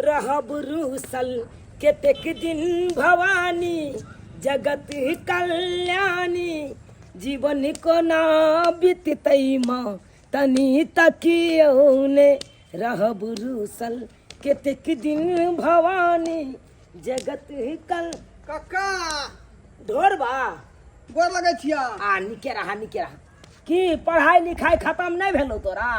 रहब रूसल केतेक दिन भवानी जगत कल्याणी जीवन को ना बीततई माँ तनी तकियौने रहब रूसल केतेक दिन भवानी जगत कल कक्का ढोर बा गोर लगे छिया आ निके रहा की पढ़ाई लिखाई खत्म नहीं भेलो तोरा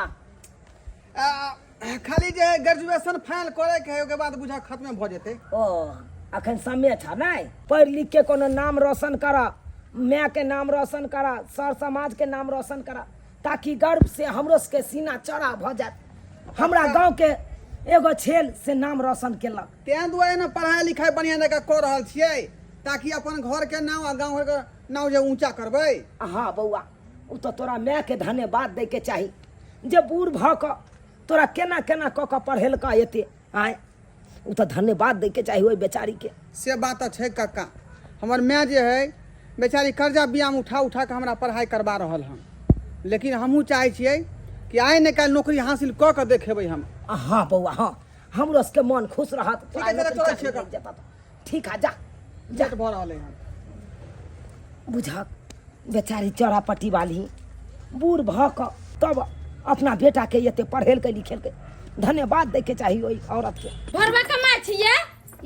खाली जे ग्रेजुएशन फाइनल करे के है ओके बाद बुझा खत्म भ जेते ओ अखन समय था नहीं पढ़ लिख के कोनो नाम रोशन करा मैं के नाम रोशन करा सर समाज के नाम रोशन करा ताकि गर्व से हमरो के सीना चौड़ा भ जात हमरा गांव के एगो छेल से नाम रोशन केलक तें दुआरे न पढ़ाई लिखाई बढ़िया जगह कर रहल छियै ताकि अपन घर के नाम आ गांव के नाम जे ऊंचा करबै। हाँ बउआ उ तो तोरा मैं के धन्यवाद दे के चाही जे बूढ़ भ क तोरा केना केना क के पढ़ेलका एते आय उ तो धन्यवाद दे के चाही ओइ बेचारी के। से बात छै कक्का हमर माँ जे है बेचारी कर्जा बियाम उठा उठा के हमरा पढ़ाई करवा रहल हन लेकिन हमहू चाहे छियै कि आइ ने काल्हि नौकरी हासिल क के देखेबै हम। हाँ बउआ हाँ हमरो के मन खुश रहत ठीक है जरा चलै छियै ठीक है जा जेट भ रहल है बुझा बेचारी चौरापट्टी वाली बूढ़ भ क तब अपना बेटा के ये पढ़ेल के लिखेल के धन्यवाद दे के चाहिए ओई औरत के। ढोरबा कमाई छिए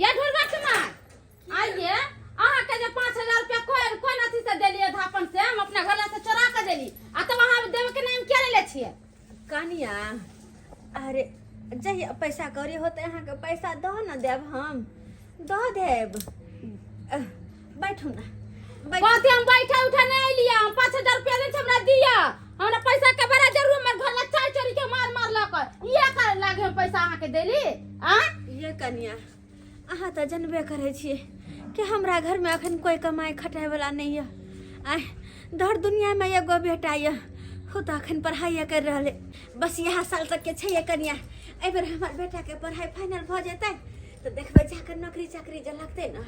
या ढोरबा कमाई आइए अहाँ के जे 5000 रुपया कोन अथी से देलिए धापन से हम अपना घर से चोरा के देली आ तब अहाँ देवे के नाम क्या ले छिए कनिया अरे जहिया पैसा कौड़ी होते अहाँ के पैसा दो न देब हम दो देब बैठू ना बात हम बैठा उठा नहीं लिया हम 5000 रुपया दे हमरा दिया हमरा पैसा के बड़ा जरूर हमर घर में चाय चोरी के मार लक ये कर लागे हम पैसा अहाँ के देली आ ये कनिया अहाँ तो जनबे करे छिए कि हमरा घर में अखन कोई कमाई खटाई वाला नहीं है आय दर दुनिया में एगो बेटा ये हो तो अखन पढ़ाई कर रहले बस यहाँ साल तक के छै कनिया ए बेर हमर बेटा के पढ़ाई फाइनल भ जेतै तो देखबै जाकर नौकरी चाकरी जे लगतै न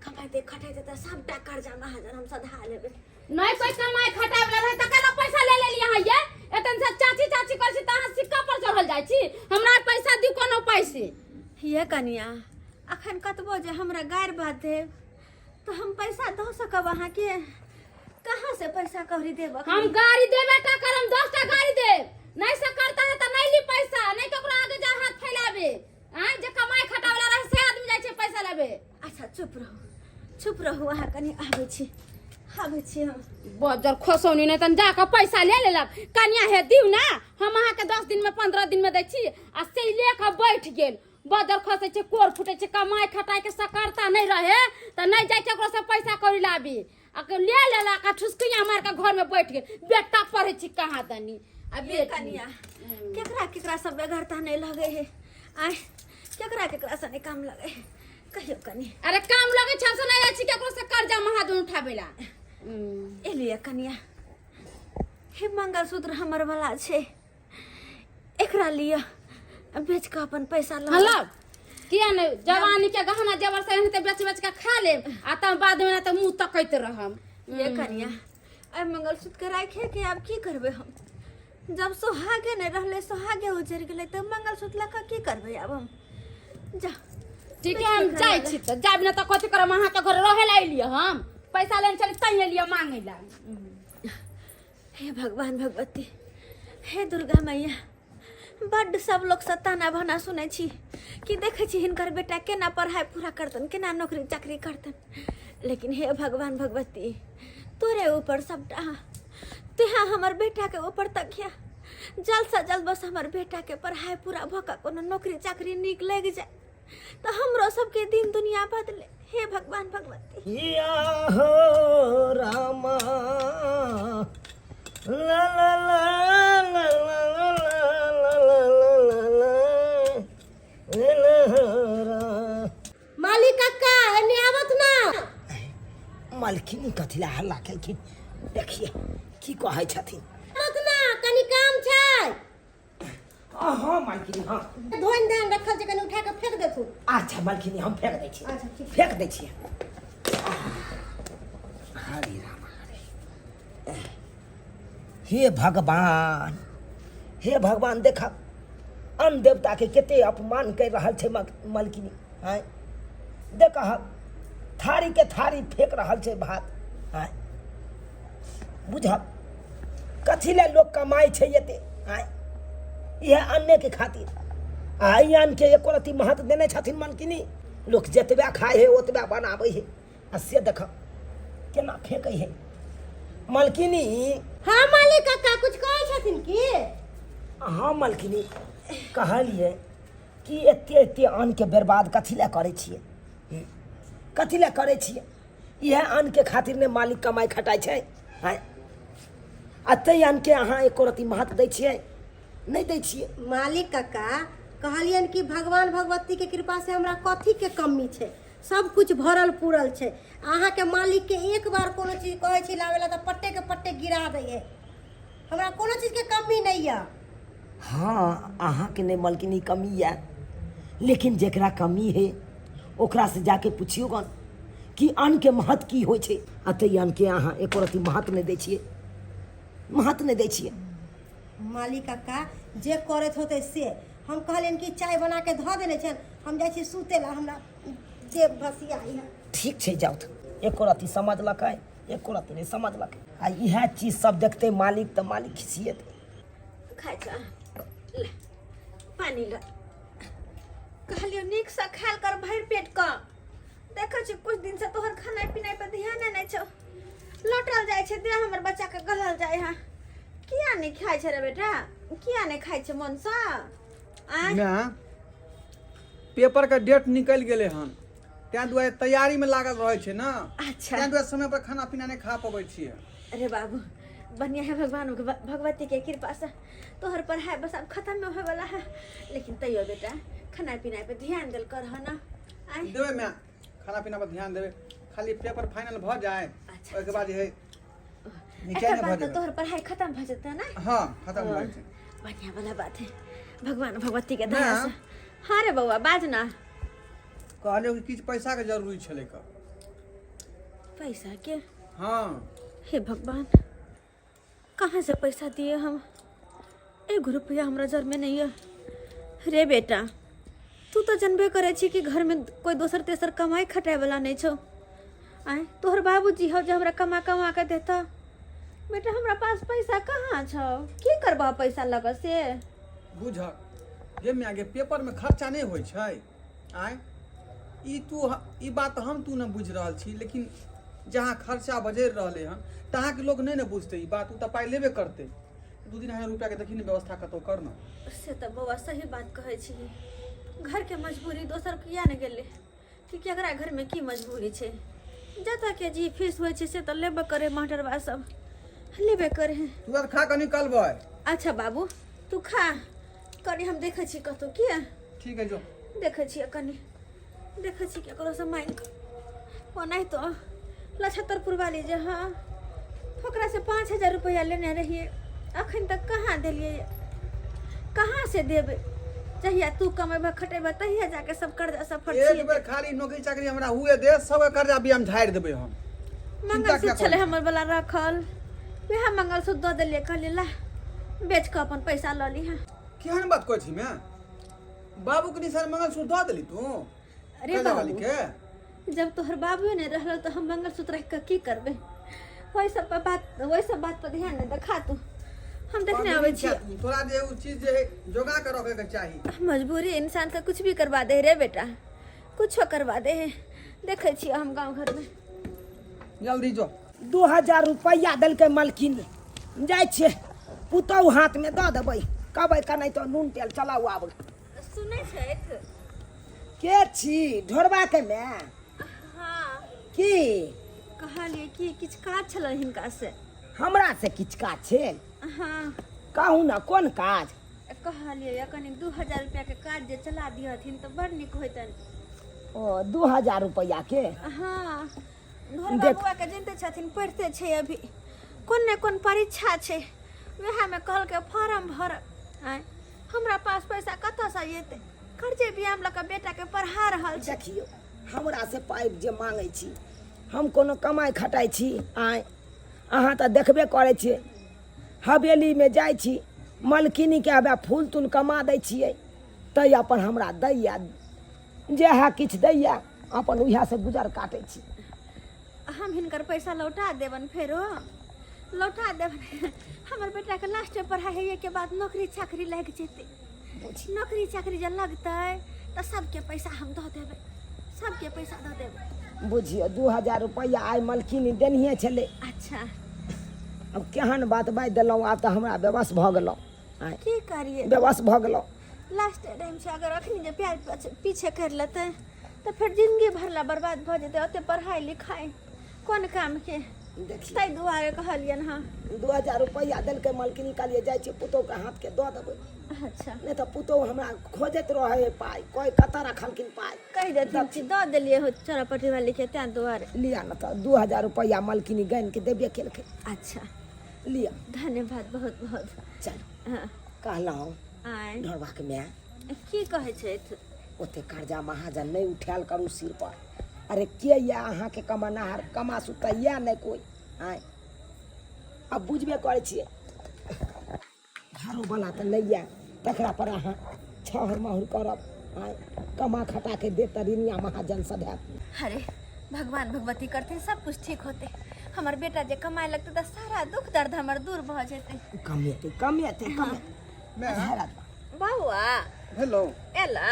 कमाइते खटाइते त सबटा कर्जा महाजन हम सधा लेबै नहीं कोई कमाई खटाई वाला रहे त केना पैसा ले लेली अहाँ ये एतन से चाची चाची कर छी त अहाँ सिक्का पर चढ़ल जाइ छी हमरा पैसा दी कोनो पैसे ये कनिया अखन कतबो जे हमरा गायर बात देब तो हम पैसा दो सकब अहाँ के कहाँ से पैसा कौड़ी देब हम गाड़ी देबे टा करम 10 टा गाड़ी देब नहीं से करता है त नहीं ली पैसा नहीं ककरो आगे जा हाथ फैलाबे हां जे कमाई खटाई वाला रहे से आदमी जाइ छै पैसा लेबे। अच्छा चुप रहो अहाँ कनी आबै छी हम बजर खोसौनी नहीं तन जाके पैसा ले लेलक कन्या हे दिउ ना हम अहाँ के 10 दिन में 15 दिन में दै छी आ से ले के बैठ गेल बजर खोसे छै कोर फुटे छै कमाई खटाई के सकरता नहीं रहे त नहीं जाय केकरो से पैसा कौड़ी लाबी आ के ले लेलक आ ठुसकिया मार के घर में बैठ गेल बेटा पढ़े छी कहाँ दनी आ ये कनिया केकरा सब बेगरता नहीं लगे है आय केकरा से नहीं काम लगे कहियो कनी अरे काम लगे छ से नहीं अछि केकरो से कर्जा महाजन उठाबेला एलिए कनिया हे मंगलसूत्र हमर वाला छै एकरा लिया बेच के अपन पैसा ला किया ने जवानी के गहना जेवर से हेते बेच के खा ले आ तब बाद में त मुंह तकैत रहम ये कनिया आ मंगलसूत्र के राखे के अब की करबे हम जब सोहागे ने रहले सोहागे उजर गेले त मंगलसूत्र लका की करबे अब हम जा ठीक है हम जाय छी त जाब न त कथि करम अहाँ के घर रहे ला एलिए हम पैसा लेन चली तई एलिए मांगे ला। हे भगवान भगवती हे दुर्गा मैया बड्ड सब लोग सताना भना सुनै छी कि देखे छी हिनकर बेटा केना पढ़ाई पूरा करतन केना नौकरी चाकरी करतन लेकिन हे भगवान भगवती तोरे ऊपर सबटा तुहा हमर बेटा के ऊपर तकिया जल्द से जल्द बस हमर बेटा के पढ़ाई पूरा भका कोनो नौकरी चाकरी निक लग जाए तो हमरो सबके दिन दुनिया बदले हे भगवान भगवती या हो रामा ला ला ला मालिक काका एने आवत ना मालकिनी कथिला हल्ला केलखिन देखिए की कहै छथिन आवत ना कनी काम छै हाँ मालकिनी हाँ धोइन ध्यान रखल छै कनी उठा के फेंक देथु अच्छा मालकिनी हम फेंक दै छी अच्छा ठीक फेंक दै छी हरे राम हे भगवान देखा अन्न देवता के कते अपमान कर रहा है मलकिनी। आय देख थारी के थारी फेंक रहा है भात। आय बुझब कथी ले लोग कमाई है ये। आय यह अन्न के खातिर आई अन्न के एको रत्ती महत्व देने छथिन मलकिनी। लोग जतबा खाए है ओतबा बनाबे है आ से देख केना फेंकै है मलकिनी। हाँ मालिक काका कुछ कहै छथिन की? हाँ मलकिनी कहलिए कि एते एते अन्न के बर्बाद कथी लए करै छियै, कथी लए करै छियै? इएह अन्न के खातिर ने मालिक कमाई खटाइ छै। आय अते अन्न के अहाँ एको रत्ती महत्व दै छियै? नहीं दै छियै। मालिक काका कहलियन कि भगवान भगवती के कृपा से हमरा कथी के कमी छै, सब कुछ भरल पूरल छै। अहाँ के मालिक के एक बार कोनो चीज कहै छी लावे ला त पट्टे के पट्टे गिरा दै है। हमरा कोनो चीज के कमी नहीं है। हाँ अहाँ के नहीं मलकिनी कमी है, लेकिन जेकरा कमी है ओकरा से जाके पूछियो गन कि अन्न के महत्व की होइ छै। अते अन्न के अहाँ एको रत्ती महत्व नहीं दै छियै, महत्व नहीं दै छियै। मालिक काका जे करैत होते से हम कहलियन कि चाय बना के धऽ देने छन, हम जाइ छी सुते ला, हमरा देह भसियाई है। ठीक छै जाउ त एको रत्ती समझलकै, एको रत्ती नहीं समझलकै। आ इएह चीज सब देखते मालिक त मालिक खिसिएतै। खाइ छ ले पानी ल। कहलियो नीक से खायल कर भरि पेट क। देखै छी कुछ दिन से तोहर खाना पीना पे ध्यान नहीं छौ, लौटल जाय छै देह हमर बच्चा के गलल जाय है। किया नहीं खाइ छै रे बेटा, किया नहीं खाइ छै मन से? मैं पेपर का डेट निकल गेले हन, तैं दुआरे तैयारी में लागल रहे छै ना। अच्छा तैं दुआरे समय पर खाना पीना नहीं खा पाबै छियै। अरे बाबू बढ़िया है, भगवान भगवती के कृपा से तोहर पढ़ाई बस अब खत्म में होए वाला है, लेकिन तैयो बेटा खाना पीना पे ध्यान देल कर है ना। देवे मैं खाना पीना पर ध्यान देवे, खाली पेपर फाइनल भ जाए अच्छा, ओके बाद है एकर बाद तो तोहर पढ़ाई खत्म भ जते ना। हाँ खत्म हो जाए। बढ़िया वाला बात है, भगवान भगवती के दया से। हाँ रे बउआ बाज ना। कहलियो कि किछ पैसा के जरूरी छले का। पैसा के? हाँ हे भगवान कहाँ से पैसा दिए हम? 1 रुपया हमरा जर में नहीं है रे बेटा। तू तो जानबे करे छी कि घर में कोई दोसर तेसर कमाई खटाए वाला नहीं छो। आए तोहर बाबूजी हो जो हमरा कमा कमा के देता। बेटा हमरा पास पैसा कहाँ छो, की करबा पैसा लग से? बुझ जे में आगे पेपर में खर्चा नहीं होय छै। आय ई बात हम तू न बुझ रहल छी, लेकिन जहाँ खर्चा बजैर रहले हन तहाँ के लोग नहीं न बुझते ई बात। उ त पाई लेबे करते। 2 दिन रुपया के देखी न व्यवस्था कतो करना। से त बउआ सही बात कहै छी। घर के मजबूरी दोसर किया न गेले कि केकरा घर में की मजबूरी छै। जता के जी फीस होय छै से त लेबे करे, मास्टरबा सब लेबे करे। तू अब खा के निकलबै। अच्छा बाबू तू खा कनी, हम देखे छी कतो किया। ठीक है जो देखे छी कनी, देखे छी केकरो से मांग ओ नहीं तो लछतरपुर वाली जे हाँ ओकरा से 5000 रुपया लेने रहिए, अखन तक कहाँ दिलिए, कहाँ से देबे? जहिया तू कमेबा खटेबा तहिया जाके सब कर्जा सब फटसिए। एक बेर खाली नौकरी चाकरी हमरा हुए दे, सब कर्जा भी हम झाड़ देबे। हम मंगलसूत्र छले हमर वाला रखल, वह मंगलसूत्र दे देलिए, कहलिए ला बेच के अपन पैसा ल ली। है केहन बात कहै छी मैं? बाबू के निशान मंगलसूत्र दऽ देली तू? अरे वाली बाबू के जब तोहर बाबू ने रहल तो हम मंगलसूत्र रख के की करबे? वही सब बात पर ध्यान नहीं देखा तू। हम देखने आवे छी तोरा जे उ चीज जे जोगा के रखे के चाही। मजबूरी इंसान का कुछ भी करवा दे रे बेटा, कुछ करवा दे। देखे छी हम गांव घर में। जल्दी जो 2000 रुपया दल के मलकिन जाय छे पुतौ हाथ में दऽ देबै, कहबै कनै तो नून तेल चलाउ आब। सुनै छैथ के छी ढोरबा के मैं? हाँ की कहलिए कि किछ काज छल हिनका से। हमरा से किछ काज छै? हाँ कहू ना कोन काज? कहलिए कनी 2000 रुपया के काज जे चला दिहथिन तो बड़ निक होइतन। ओ 2000 रुपया के? हाँ घर बबुआ के जानते छथिन पढ़ते छै अभी, कोन ने कोन परीक्षा छै, वह में कहल के फॉर्म भर। आय हमरा पास पैसा कतऽ से एतै? कर्जे बियाम लऽ के बेटा के पढ़ा रहल छै। देखियो हमरा से पाइ जे मांगै छी, हम कोनो कमाई खटाइ छी? आय अहाँ तऽ देखबे करै छियै, हवेली में जाइ छी मलकिनी के हबे फूल तूल कमा दै छियै, तै अपन हमरा दैया जे है किछु दैया अपन उएह से गुजर काटै छी। हम हिनकर पैसा लौटा देबन फेरो लौटा देबन। हमर बेटा के लास्ट में पढ़ाई होइए के बाद नौकरी चाकरी लग जेतै। नौकरी चाकरी जब लगतै तो सबके पैसा हम दऽ देबै, सबके पैसा दऽ देबै। बुझियो 2000 रुपया आइ मलकिनी देनिये छलै। अच्छा अब केहन बात बाजि देलहुँ, आब तऽ हमरा बेबस भऽ गेलहुँ। आइ की करिए बेबस भऽ गेलहुँ। लास्ट टाइम से अगर अखनी जे प्यार पीछे कर लेते तो फिर जिंदगी भर ला बर्बाद भ जेतै। ओते पढ़ाई लिखाई कोन काम के, देखिए ताहि दुआरे कहलियन। हाँ 2000 रुपया देलकै मलकिनी, कहलिए जाइ छी पुतौहके हाथके दऽ देबै, अच्छा नहीं तो पुतौह हमरा खोजैत रहे पाई, कोई कतऽ रखलखिन पाई। कह देथिन कि दऽ देलिए हो चौरापट्टी वाली के, तें दुआरे लिया न तो 2000 रुपया मलकिनी गन के देबे केलकै। अच्छा लिया धन्यवाद बहुत बहुत। चल हाँ कहलहुँ आय ढोरबाके माय की कहै छथि? ओते कर्जा महाजन नहीं उठायल करू सिर पर। अरे के या अहाँके कमनाहार कमा सुता या नहीं कोई। आय अब बुझबे करै छियै घरो वाला तऽ नहीं या, तकरा पर अहाँ छहर महर करब। आय कमा खटा के दे तरिनिया महाजन सदैव। अरे भगवान भगवती करथिन सब कुछ ठीक होते। हमर बेटा जे कमाए लगते तो सारा दुख दर्द हमर दूर भ जेतै। कमेते कमेते कमे मैं बउआ हेलो एला।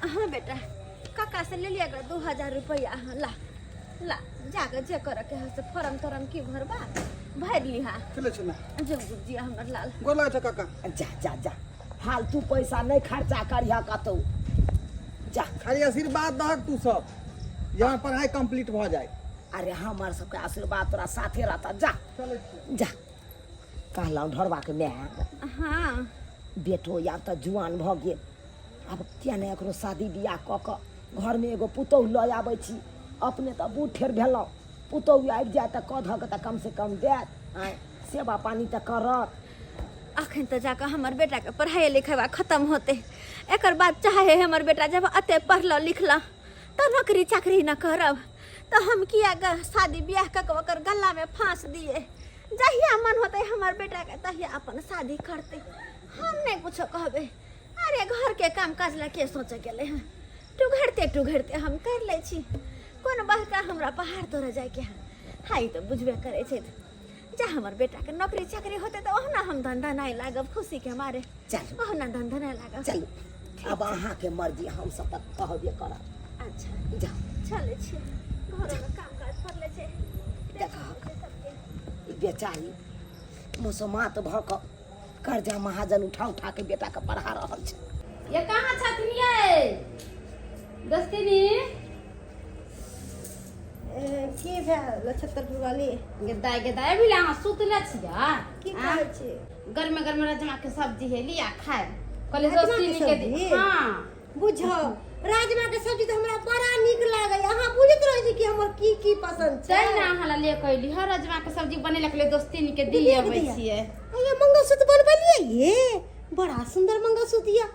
हाँ बेटा काका से ले लिया 2000 रुपया। हाँ ला ला जाकर जे कर के है से फॉर्म तरम की भरबा भर लिहा। चले चले जो दिया हमर लाल। गोला छ काका। जा जा जा फालतू पैसा नहीं खर्चा करिया कतौ। जा खाली आशीर्वाद दहक तू सब, यहाँ पढ़ाई कंप्लीट भ जाए। अरे हमार सबके आशीर्वाद तोरा साथे रहता। जा चले जा कहलहुँ ढोरबाके माय हाँ बेटो या तऽ जुआन भऽ गेल, आब किया नहि एकरो शादी बियाह कऽ कऽ घरमे एगो पुतौह लऽ आबै छी। अपने तऽ बूढ़ ठेर भेलहुँ, पुतौह आबि जाए तऽ कऽ धऽ कऽ तऽ कमसँ कम देत, आँय सेवा पानी तऽ करत। अखन तो जाकर हमर बेटा के पढ़ाई लिखाई खत्म होते। एकर बाद चाहे हमर बेटा जब अते पढ़ल लिखल तो नौकरी चाकरी न करब तो हम किया शादी ब्याह कऽ ओकर गला में फांस दिए। जहिया मन होते हमर बेटा के तहिया अपन शादी करते। हम नहीं कुछ कहबे। अरे घर के काम काज ला के सोचे गेले हैं, टुघड़ते हम कर ले छी। कौन बहका हमरा पहाड़ तोड़ जाए के हाई तो बुझबे करे छे। जा हमर बेटा के नौकरी चाकरी होते तो ओहना हम धंधा नहीं लागब खुशी के मारे। चलू ओहना धंधा नहीं लागब। चलू अब अहाँके मर्जी, हम सब तक कहबे करब। अच्छा जा चले छी घर में काम काज कर ले छे। देखा ई बेचारी मुसमात भऽ कऽ कर्जा महाजन उठा उठा के बेटा के पढ़ा रहल छै। ये कहाँ छथिन ये दस्तिनी? की भेल छत्तरपुर वाली? गेदाय भी अहाँ सुतले छियै? की कहै छी? गर्मे गर्मे राजमा के सब्जी है लिया खाए। कहले राजमा के दस्तिनी के सब्जी? हाँ बुझो राजमा के सब्जी तो हमरा बड़ा नीक लागै। अहाँ बुझैत रहै छी कि हमर की पसंद छै। तै ना अहाँ ले कइली हर राजमा के सब्जी बनेला के दस्तिनी के दिए अबै छियै। ये मंगलसूत्र बनबलिए ये बड़ा सुंदर मंगलसूत्र ये।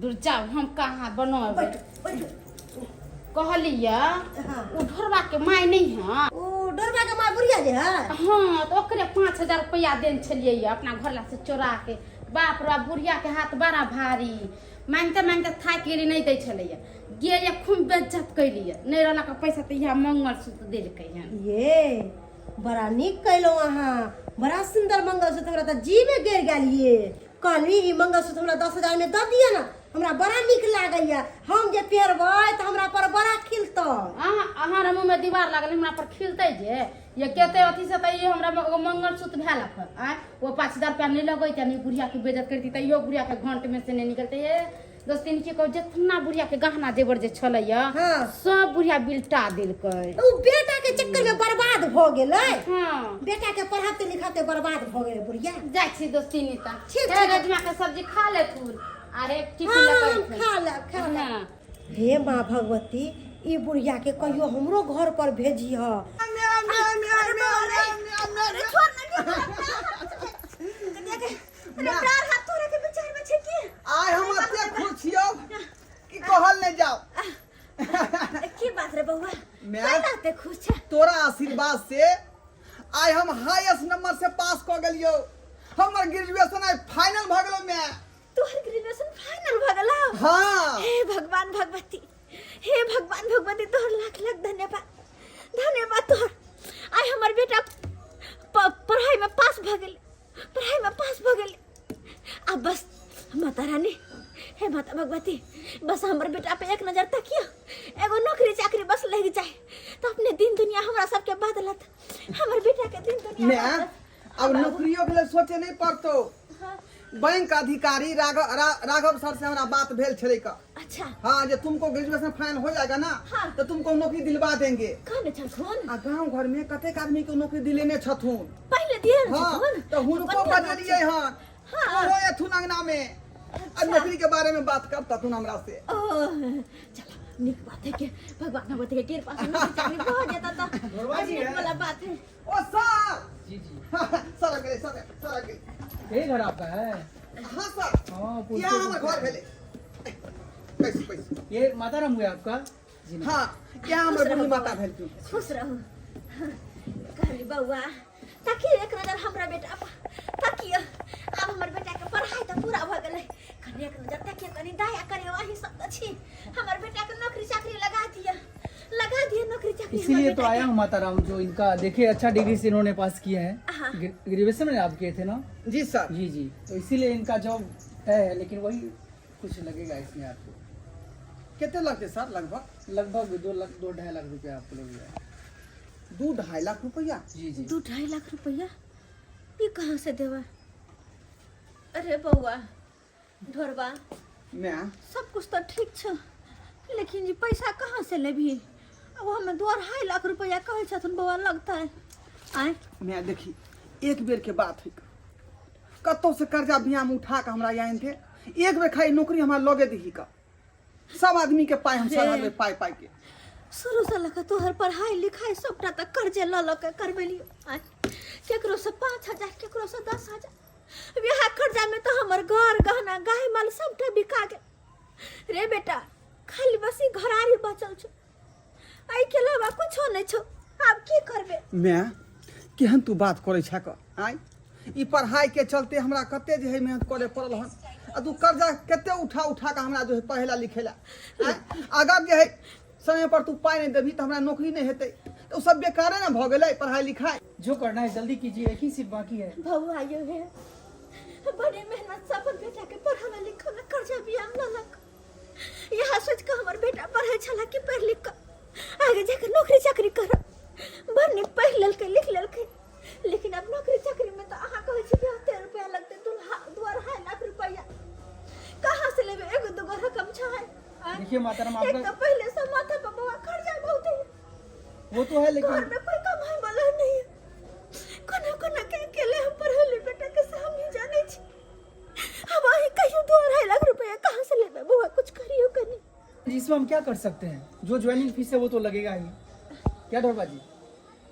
दूर जाओ हम कहाँ बनोबै। कहलिया हाँ। उ ढोरबा के माय नहीं है। ओ डोरबा के माय बुढ़िया जे है। हाँ तो ओकरे 5000 रुपया देन छलिए अपना घर ला से चोरा के। बाप रे बुढ़िया के हाथ बड़ा भारी, मांगते मांगते थाक गेली नहीं दै छलैया। गेलिए खूब बेइज्जत कैलिए, नहीं रहला के पैसा तो यहाँ मंगलसूत्र देलकै हन। ये बड़ा नीक कैलो अहाँ, बड़ा सुंदर मंगलसूत्र। हमरा त जीवे गिर गेल ये। कहली ई मंगलसूत्र हमरा 10,000 में दऽ दिया ना, हमरा बड़ा नीक लागैया। हम जे पेरबै त हमरा पर बड़ा खिलतै। अहाँ मुँह में दीवार लागल हमरा पर खिलते जे ये केते अथी से त ये हमरा मंगलसूत्र भेला पर आ वो 5000 रुपया नहीं लगैते नहीं बुढ़िया के बेइज्जत करती त यो बुढ़िया के घंट में से नहीं निकलते। ये दोस्तिन के कहो जितना बुढ़िया के गहना जेवर जे छलैया हाँ। सब बुढ़िया बिल्टा देलकै। उ बेटा के चक्कर में बर्बाद भ गेलै। हाँ बेटा के पढ़ाते लिखाते बर्बाद भ गेलै बुढ़िया। जाय छी दोस्तिनी त ठीक हे छै। राजमा के सब्जी खा ले तू। अरे टिफिन हाँ, लगा खा ले खा ले। हाँ। हे माँ भगवती ई बुढ़िया के कहियो हमरो घर पर भेजी ह। आय हम एते खुश छियौ कि कहल नहीं जाओ। की बात रे बउआ? मैं- काय बात खुश छै? तोरा आशीर्वाद से आय हम हाईएस्ट नंबर से पास क गेलियो। हमर ग्रेजुएशन आय फाइनल भ गेलो। मैं तोहर ग्रेजुएशन फाइनल भ गेलौ। हाँ हे भगवान भगवती, हे भगवान भगवती, तोहर लाख लाख धन्यवाद, धन्यवाद तोहर। आइ हमर बेटा पढ़ाई में पास भ गेल, पढ़ाई में पास भ गेल। अब बस माता रानी, हे माता भगवती, बस हमर बेटा पे एक नजर तकियो, एगो नौकरी चाकरी बस लग जाए तो अपने दिन दुनिया हमरा सबके बदलत। हमर बेटा के दिन दुनिया मैं अब नौकरियों के लिए सोचे नहीं पड़तो। हाँ, बैंक अधिकारी राघव सर से हमारा बात भेल छले का। अच्छा हाँ, जो तुमको ग्रेजुएशन फाइनल हो जाएगा ना, हाँ। तो तुमको नौकरी दिलवा देंगे। कौन छथुन? आ गांव घर में कतेक आदमी को नौकरी दिलेने छथुन। पहले दिए हाँ, छथुन तो हुनको बदलिए हन। हाँ। वो एथुन अंगना में अब नौकरी के बारे में बात करता तुम हमरा से। चलो निक बात है कि भगवान भगवती के कृपा से नौकरी चाकरी हो जाता तो अजीब वाला बात है। ओ सर जी जी, सर गए सर गए। ये घर आपका है? हाँ सर, हाँ, यहाँ हमारे घर भेले। पैसे ये माता राम हुआ आपका? जी नहीं। हाँ, यहाँ हमारे बूढ़ी माता भेल तू। खुश रहो। कहली बउआ ताकि एक नजर हमरा बेटा पर ताकियो। अब हमर बेटा के पढ़ाई तो पूरा भ गेलै, कनी एक नजर ताकियो, कनी दया करे, वही सब तो छी। हमर बेटा के नौकरी चाकरी लगा दिया नौकरी चाकरी। इसीलिए हमर तो बेटा आया हूँ माता राम, जो इनका देखिए अच्छा डिग्री से इन्होंने पास किया है। हाँ। ग्रेजुएशन में आप किए थे ना? जी सर। जी जी, तो इसीलिए इनका जॉब है, लेकिन वही कुछ लगेगा इसमें आपको। कितने लगते सर? लगभग 2 लाख 2-2.5 लाख रुपया आपको लगेगा। 2-2.5 लाख रुपया? जी जी। 2-2.5 लाख रुपया ये कहाँ से देवा? अरे बउआ ढोरबा, मैं सब कुछ तो ठीक छ, लेकिन जी पैसा कहाँ से लेभी? अब हमें 2-2.5 लाख रुपया कहे छथुन बउआ लगता है। आए मैं देखी एक बेर के बात है, कतौ से कर्जा बियाम उठा के हमरा यहाँ थे। एक बेर खाली नौकरी हमारा लगे दी का, सब आदमी के पाए हम सर पाई के। शुरू से लगा तोहर पढ़ाई लिखाई सबटा तक कर्जे ल के करबेलियो। आए केकरो से 5,000, केकरो से 10,000। बियाह कर्जा में तो हमर घर गहना गाय माल सबटा बिका गेल। रे बेटा खाली बस ई घरारी बचल छ, आई के अलावा कुछो नहीं छ। अब की करबे? मैं केहन तू बात करे छ क? आय ई पढ़ाई के चलते हमरा कते जे है मेहनत करे पड़ल हन। आ तू कर्जा कते उठा के हमरा जो है पढ़ेला लिखेला। अगर जे है समय पर तू पाई नहीं देबी तो हमरा नौकरी नहीं हेतै, तो सब बेकारे ना भ गेलै पढ़ाई लिखाई। जो करना है जल्दी कीजिए, एक ही सिर्फ बाकी है। बउआ आयो है बड़े मेहनत से अपन बेटा के पढ़ावे लिखावे कर्जा बियाम ललक। यहाँ सोच के हमर बेटा पढ़े छला कि पढ़ लिख के आगे जाकर नौकरी चाकरी कर। बने पढ़ लेलकै लिख लेलकै, लेकिन अब नौकरी चाकरी में तो अहाँ कहै छी कि 1,000 रुपया लगते। 2-2.5 लाख रुपया कहाँ से लेबे? एगो दूगो रकम छै? देखिए माता राम, एक आपका तो पहले से माथा पर बउआ कर्जा बहुत है, वो तो है, घर लेकिन में कोई कमाई वाला नहीं है। कोना के अकेले हम पढ़े बेटा के सामने जाने छी। अब आही कहियो 2-2.5 लाख रुपया कहाँ से लेबे? बउआ कुछ करियो कनी। इसमें हम क्या कर सकते हैं? जो ज्वाइनिंग फीस है वो तो लगेगा ही। क्या ढोरबा जी,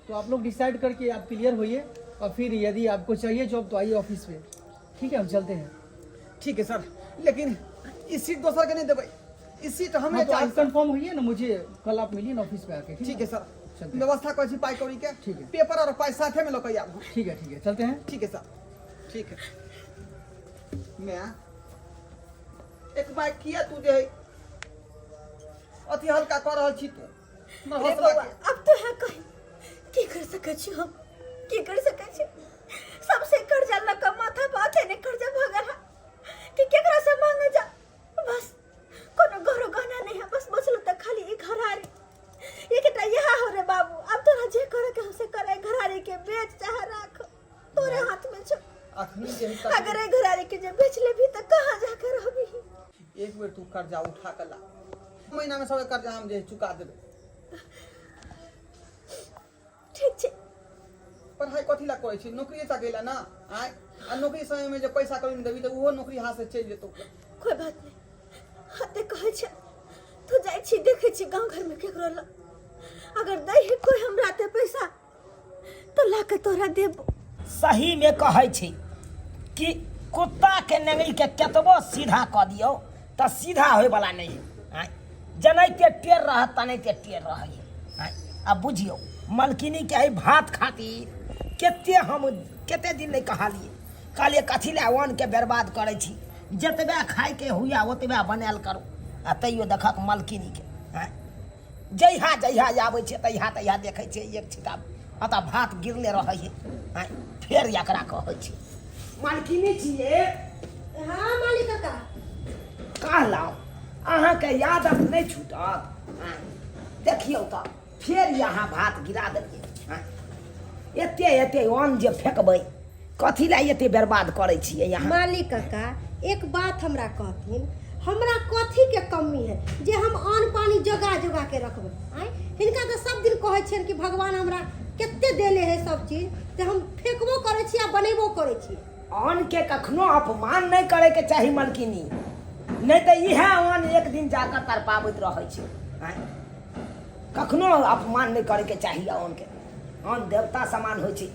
तो आप लोग डिसाइड करके आप क्लियर होइए, और फिर यदि आपको चाहिए जॉब तो आइए ऑफिस में। ठीक है, हम चलते हैं। ठीक है सर, लेकिन इस सीट दोसर के नहीं देबै, इस सीट हमें हाँ, तो चाहिए। आप कंफर्म होइए ना, मुझे कल आप मिलिए ना ऑफिस पे आके। ठीक है सर, चलते हैं। व्यवस्था कर छी पाई कौड़ी के। ठीक है। पेपर और पाई साथे में लके आब। ठीक है, चलते हैं। ठीक है सर, ठीक है। मैं एक बार किया तू जे अति हल्का कर रहल छी तू हमर अरे हौसला बउआ के। अब तो है कहीं की कर सकै छी हम? की कर सकै छी? सबसे कर्जा ल के माथा बाते ने कर्जा भगल है कि केकरा से मांगे जा। बस कोनो घरो गहना नहीं है, बस बचलो त खाली ई घरारी। एकटा यहा हो रे बाबू, अब तोरा जे करे के हमसे करे। घरारी के बेच चाहे राख, तोरे हाथ में छ। अखनी जे अगर ए घरारी के जे बेच लेबी त कहां जाके रहबी? एक बेर तू कर्जा उठा के ला, महीना में सब कर्जा हम जे चुका देबै। ठीक छै, पढ़ाई कथी ला करै छी? नौकरी चाकेला ना। आय आ नौकरी समय में जे पैसा कौड़ी में देबी तो वो नौकरी हाथ से चल जेतौ। कोई बात नहीं। हते कहे छ तू जाय छी देखे छी गांव घर में केकरो ल, अगर दै है कोई हमरा ते पैसा तो ला के तोरा देबो। सही में कहै छी कि कुत्ता के नंगरी के केतबो सीधा क दियो तो सीधा होय वाला नहीं है। जनाइते टेर रहत तनाइते टेर रहै। अब बुझियो मलकिनी के है भात खातिर केते हम केते दिन नहीं कहलिए, कहलिए कथी ले वन के बर्बाद करे छी। जतबे खाए के हुआ ओतबे बनायल करू आ तैयो देखक मलकिनी के जहिया जहिया आबै छै तहिया देखै छै एक छिटा अतः भात गिरले रहै है फेर एकरा कहै छै मालकिनी छियै हाँ मालिक काका कहलहुँ अहाँके यादत नहीं छूटत देखियौ तऽ फेर यहाँ भात गिरा देलियै एते अन्न जे फेकबै कथी लए एते बर्बाद करै छियै यहाँ मालिक काका एक बात हमरा कहथिन हमरा कथी के कमी है जे हम अन्न पानी जोगा जोगा के रखबै आय हिनका तऽ सब दिन कहै छियनि कि भगवान हमरा कते देले है सब चीज तऽ हम फेकबो करै छी आ बनेबो करै छी अन्न के कखनो अपमान नहीं करे के चाही मलकिनी नहीं तो इहे अन्न एक दिन जाकर तरपाबैत रहै छै कखनो अपमान नहीं करे के चाही अन्न के अन्न देवता समान होइ छै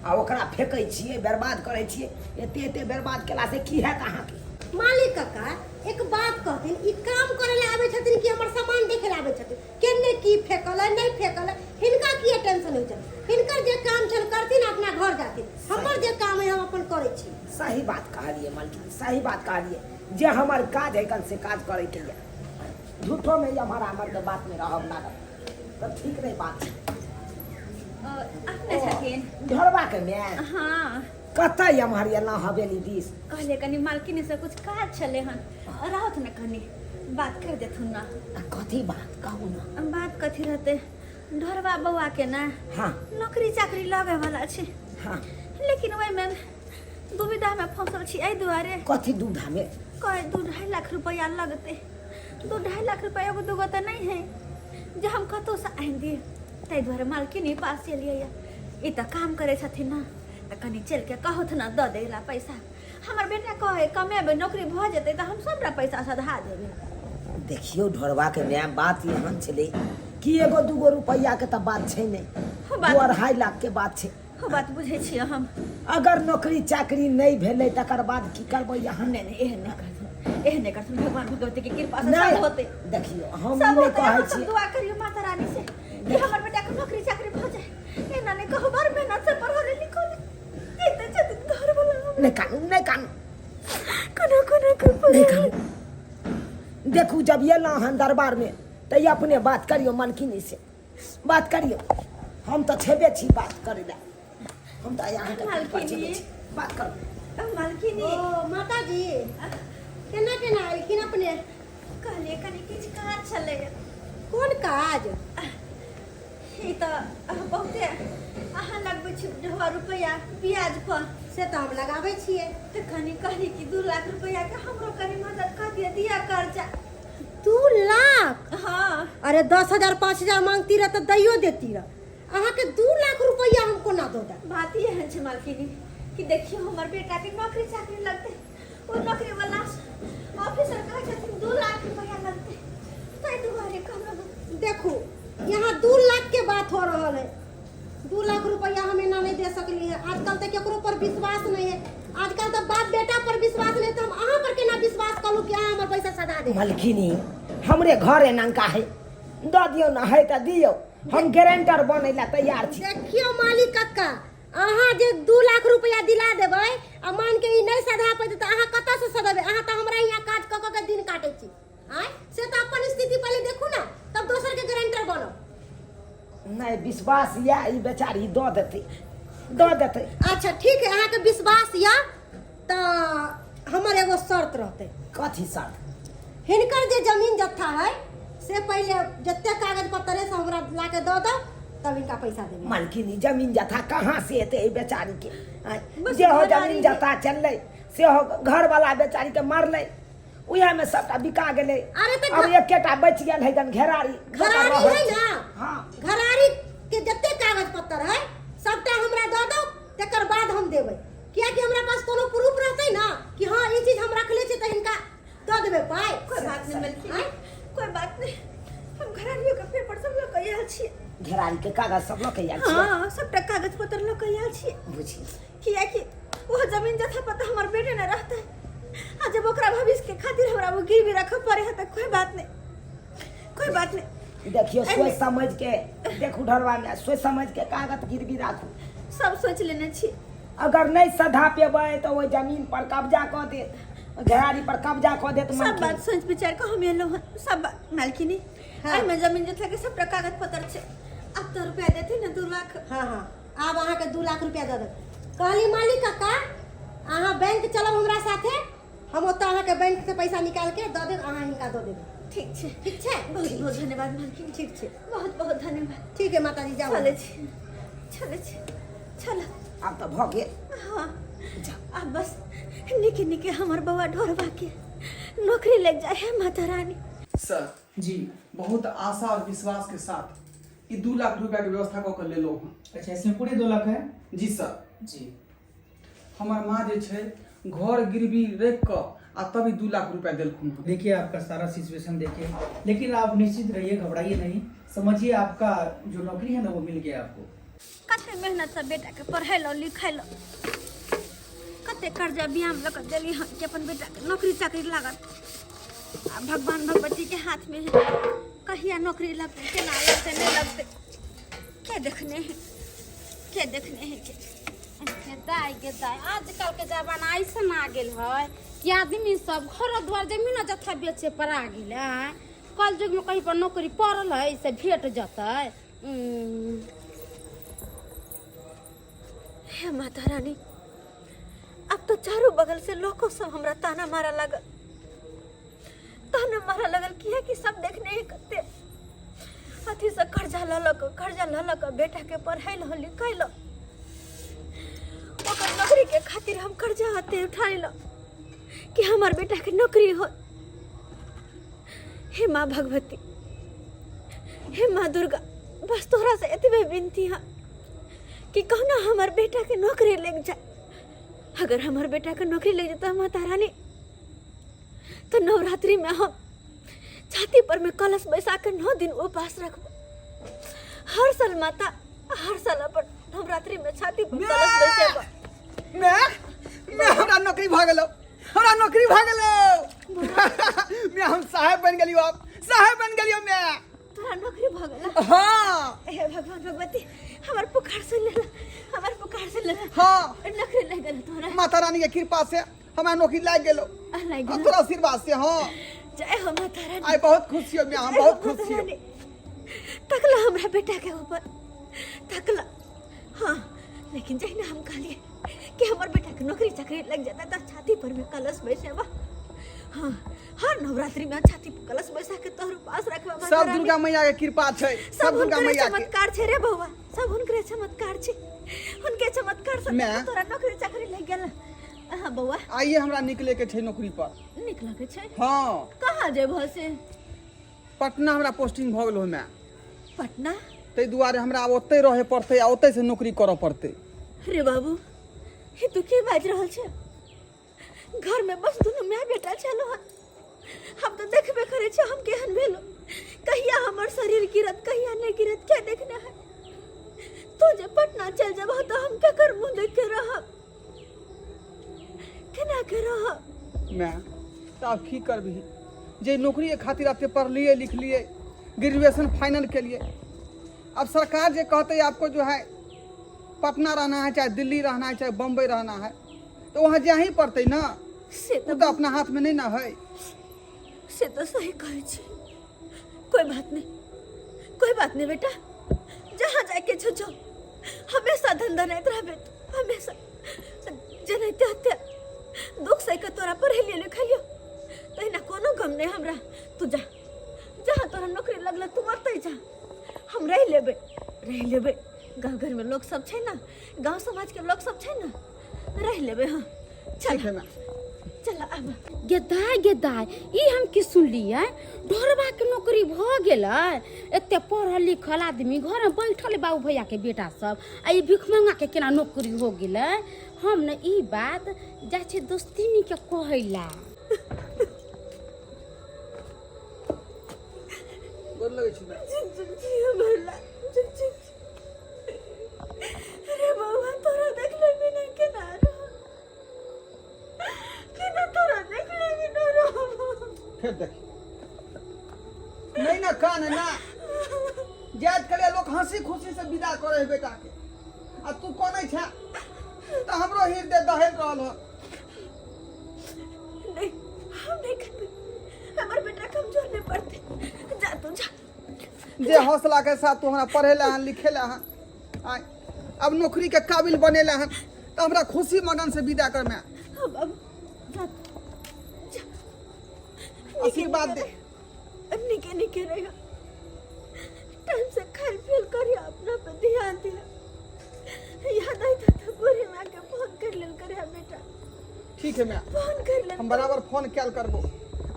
आ ओकरा फेकै छियै बर्बाद करै छियै एते बर्बाद केला से की हैत अहाँके मालिक काका एक बात कहथिन ई काम करे ला आबै छथिन कि हमर सामान देखे ला आबै छथिन केने की फेकल है नहीं फेकल है हिनका की टेंशन होइ छै हिनकर जे काम छन करथिन अपना घर जाथिन हमर जे काम है हम अपन करै छी सही बात कहलिए मलकिन सही बात कहलिए जे हमर काज है कल से काज करे के लिए झूठो में हमारा के बात में रहब लागत तो ठीक नहीं बात है अपने छथिन ढोरबा के मैं हाँ कतई हमार एना हवेली दिस कहले कनी मालकिनी से कुछ काज छले हन रहत न कनी बात कर देथुन ना कथी बात कहू ना बात कथी रहते ढोरबा बौआ के ना हाँ नौकरी चाकरी लगे वाला छै हाँ लेकिन ओहि में दुविधा में फंसल छी एहि दुआरे कथी दूधा में कहे 2-2.5 लाख रुपया लगते 2-2.5 लाख रुपया एगो दूगो तो नहीं है जे हम कतौ से आनि दिए ताहि दुआरे मालकिनी पास चलिए ई तो काम करे छथिन ना तो कनी चल के कहत ना दऽ देला पैसा हमर बेटा कहे कमेबे नौकरी भ जेतै तो हम सबरा पैसा सधा देबै देखियो ढोरबा के मैं बात एहन छलै कि एगो दूगो रुपया के तो बात छै नहीं हो बात 2-2.5 लाख के बात छै हो बात बुझे छियै हम अगर नौकरी चाकरी नहीं भेलै तकर बाद की करबै यहाँ नहीं एहन नहीं करथुन भगवान भगवती के कृपा से नहीं सब होते देखियो हम सब नहीं होते कहै हम छी दुआ करियो माता रानी से कि हमर बेटा के नौकरी चाकरी भ जाए एना नहीं कहू बार मेहनत से पढ़ले लिखले एते जति घर वाला नहीं कानू कनो नहीं कानू देखू जब ये ला हन दरबार में तो ये अपने बात करियो मालकिनी से बात करियो हम तो छेबे छी बात करे ला हम तो यहाँ के मालकिनी। बात करो मालकिनी ओ माता जी केना केना आइलखिन अपने कहले कनी किछ काज छले कोन काज ई त बहुते अहाँ लगबै छी 2 रुपया ब्याज पर से तो हम लगाबै छियै त कनी कहली कि 2 लाख रुपया के हमरो कनी मदद कर दिया कर्जा 2 लाख हाँ अरे 10,000 5,000 मांगती रह तो दैयो देती रह अहाँ के 2 लाख रुपया हम कोना दो दा बात ये है छै मालकिनी कि देखियो हमर बेटा के नौकरी चाकरी लगते ओ नौकरी वाला ऑफिसर कहे छथिन 2 लाख रुपया लगते ताहि दुआरे कहलहुँ देखू यहाँ 2 लाख के बात हो रहा है 2 लाख रुपया हम एना नहीं दे सकली है आजकल तो केकरो पर विश्वास नहीं है आजकल तो बाप बेटा पर विश्वास नहीं तो हम अहाँ पर केना विश्वास करू कि अहाँ हमर पैसा सदा दे मालकिनी हमरे घरे नंका है दऽ दियो ना है तो दियो हम गारंटर बनै ला तैयार छी देखियो मालिक काका अहाँ जे 2 लाख रुपया दिला देबै आ मान के ई नहीं सधा पैते तो अहाँ कतऽ से सधेबै अहाँ तो हमरा यहाँ काज कऽ के दिन काटै छी आय से तो अपन स्थिति पहले देखू ना तब दोसर के गारंटर बनो नहीं विश्वास या ई बेचारी दऽ देतै अच्छा ठीक है अहाँ के विश्वास या तो हमर एगो शर्त रहते कथी शर्त हिनकर जे जमीन जत्था है से पहले जत्ते कागज पत्तर है से हमरा लाके दऽ दो तब इनका पैसा देबै मालकिनी जमीन जथा कहाँ से एते ई बेचारी के बस जे हो घरारी जमीन जथा चललै से हो घर वाला बेचारी के मारलै उहे में सबटा बिका गेलै अरे तो अब एकेटा बच गेल है गन घेरारी घरारी है ना हाँ घरारी के जत्ते कागज पत्तर है सबटा हमरा दऽ दो तकर बाद हम देबै कियाकि हमरा पास कोनो प्रूफ रहतै ना कि हाँ ई चीज हम रखले छी त हिनका दऽ देबै पाइ कोई बात नहीं मिलती आँय? कोई बात नहीं हम घरारियों का पेपर सब लोग आयल छी घेरारी के कागज सब लऽ के आयल छियै हाँ सबटा कागज पत्र लोग आयल छी बुझी कियाकि वो जमीन जथा पता हमर बेटे ने रहते आ जब ओकरा भविष्य के खातिर हमरा वो गिरवी रखब पड़े है तो कोई बात नहीं देखियो सोच समझ के देखू ढरवा में सोच समझ के कागज गिरवी राखू सब सोच लेने छी अगर नहीं सधा पेबै तो ओहि जमीन पर कब्जा कऽ देत घरारी पर कब्जा कऽ देत सब मालकिन। बात सोच विचार के हम एलो हन सब बात मालकिनी हाँ। आई में जमीन जथा के सब कागज पत्र छे अब तो रुपया देते ना 2 लाख हाँ हाँ आब अहाँके 2 लाख रुपया दऽ देब। कहली मालिक काका अहाँ बैंक चलब हमरा साथे, हम ओतऽ अहाँके बैंक से पैसा निकाल के दऽ देब, अहाँ हिनका दऽ देबै। ठीक छे ठीक छै? बहुत बहुत धन्यवाद मालकिनी ठीक छै। बहुत बहुत धन्यवाद ठीक है माताजी जाओ। चले छे चल आब तऽ भऽ गेल। हाँ अब बस निके निके हमर बउआ ढोरबा के नौकरी लग जाए है माता रानी। सर जी। बहुत आशा और विश्वास के साथ ये 2 लाख रुपया के व्यवस्था कऽ के ले लो हन। अच्छा, इसमें पूरे 2 लाख है? जी सर। जी। हमार माँ जे छै घर गिरवी रख के आ तभी 2 लाख रुपया देलखुन हन। देखिए आपका सारा सिचुएशन देखिए, लेकिन आप निश्चित रहिए, घबराइए नहीं। समझिए आपका जो नौकरी है ना वो मिल गया आपको। कते मेहनत से बेटा के पढ़ेलो लिखेलो, कते कर्जा बियाम लग देली हम कि अपन बेटा के नौकरी चाकरी लागत। आ भगवान भगवती के हाथ में है, कहिया नौकरी लगते केना लगते नहीं लगते के देखने हैं के गेदाय आजकल के जमाना ऐसा आ गेल है कि आदमी सब घर द्वार जमीन जथा बेचे पर आ गेल है। कल युग में कहीं पर नौकरी पड़ल है से भेट जतै। हे माता रानी अब तो चारों बगल से लोगों सब हमरा ताना मारा लगल किया कि सब देखने ही करते अथी से कर्जा ललक बेटा के पढ़ाइल लिखाइल ओकर नौकरी के खातिर हम कर्जा आते उठाइल कि हमार बेटा के नौकरी हो। हे माँ भगवती, हे माँ दुर्गा, बस तोहरा से एतबे विनती है कि कहना हमार बेटा के नौकरी लग जाए। अगर हमार बेटा के नौकरी लग जाता माता रानी तो नवरात्रि में हम छाती पर में कलश बैसा कर 9 दिन उपवास रखब। हर साल माता, हर साल अपन नवरात्रि में छाती पर कलश बैसेब। मैं हमरा नौकरी भ गेलो, हमरा नौकरी भ गेलो। मैं हम साहब बन गेलियो, अब साहब बन गेलियो मैं। तोरा नौकरी भ गेल? हाँ। हे भगवान भगवती, हमार पुकार सुन लेला, हमार पुकार सुन लेला। हाँ। नौकरी लग गेल तोरा। माता रानी के कृपा से हमारा नौकरी लग गेलो। लग और गेल। तोरा आशीर्वाद से। हाँ। जय हो माता रानी। आई बहुत खुशी हो मैं, हम बहुत माता खुशी हो। रानी, तकला हमरा बेटा के ऊपर तकला। हाँ, लेकिन जैसे हम कहलिए कि हमार बेटा के नौकरी चाकरी लग जाता तो छाती पर में कलश बैसेबा। हाँ, हर नवरात्रि में छाती पर कलश बैसा के तोहर पास रखबा माता सब रानी। दुर्गा मैया के कृपा छै, सब दुर्गा हुनकरे मैया के। चमत्कार छे रे बउआ, सब हुनकरे चमत्कार छे। उनके चमत्कार से मैं? तोरा नौकरी चाकरी लग गेल। हाँ बउआ, आइए हमरा निकले के छै नौकरी पर। निकला के छे? हाँ। कहाँ जेबो से? पटना हमरा पोस्टिंग भ गेलो मैं। पटना? तै दुआरे हमरा अब ओतै रहे पड़तै आ ओतै से नौकरी करऽ पड़तै। रे बाबू, ये तू की बाज रहल छे? घर में बस दुनू माय बेटा छलो हन। हम तो देखबे करे छे हम केहन भेलो, कहिया हमर शरीर गिरत कहिया नहीं गिरत क्या देखना है। तू जे पटना चल जाबो तो हम केकर मुंह देख के रहब, केना के रहब? मैं तो अब की करबही, जे नौकरी के खातिर आते पढ़लिए लिखलिए, ग्रेजुएशन फाइनल के लिए। अब सरकार जे कहते आपको जो है पटना रहना है, चाहे दिल्ली रहना है, चाहे बम्बई रहना है, तो वहाँ जा ही पड़ते ना। से वो तो अपना हाथ में नहीं ना है। से तो सही कहे छी। कोई बात नहीं बेटा, जहाँ जाके छो हमेशा धंधा नहीं रहबे, हमेशा जनते हत्या दुख सह के तोरा पढ़ेलिए लिखलियो तो ना कोनो गम नहीं हमरा। तू जा, जहाँ तोरा नौकरी लगल तू मरते जा, हम रह लेबे। गाँव घर में लोग सब छे ना, गाँव समाज के लोग सब छे ना, रह लेबे। हाँ ठीक है चल ना। चल अब गेदाय ई हम की सुनलिए ढोरबा के नौकरी भ गेलै। एते पढ़ल लिखल आदमी घर में बैठल बाबू भैया के बेटा सब, आ ई भिखमंगा के केना नौकरी हो गेलै। हम ने ई बात जा छै दोस्तीनी के कहैला। गोर लगै छी मैं। रे बाबा, तोरा देखले बिना केना रह, केना तोरा देखले बिना रह। फिर देखी नहीं ना कान है ना, जात करे लोग हंसी खुशी से विदा करे बेटा के, आ तू कोने छे तो हमरो हृदय दहल रहल हो। नहीं नहीं कर पाई। हमार बेटा कमजोर नहीं पड़ते। जा तू जा। जे हौसला के साथ तू हमरा पढ़ेला हन लिखेला हन आय अब नौकरी के काबिल बनेला हन तो हमरा खुशी मगन से विदा कर मैं अब जा आशीर्वाद दे। निके निके रहेगा। टाइम से खाल पियल करिया, अपना पे ध्यान दिया। याद आई तो बुढ़ी माँ के फोन कर लेल करे बेटा। ठीक है मैं फोन कर ले। हम बराबर फोन कैल करबो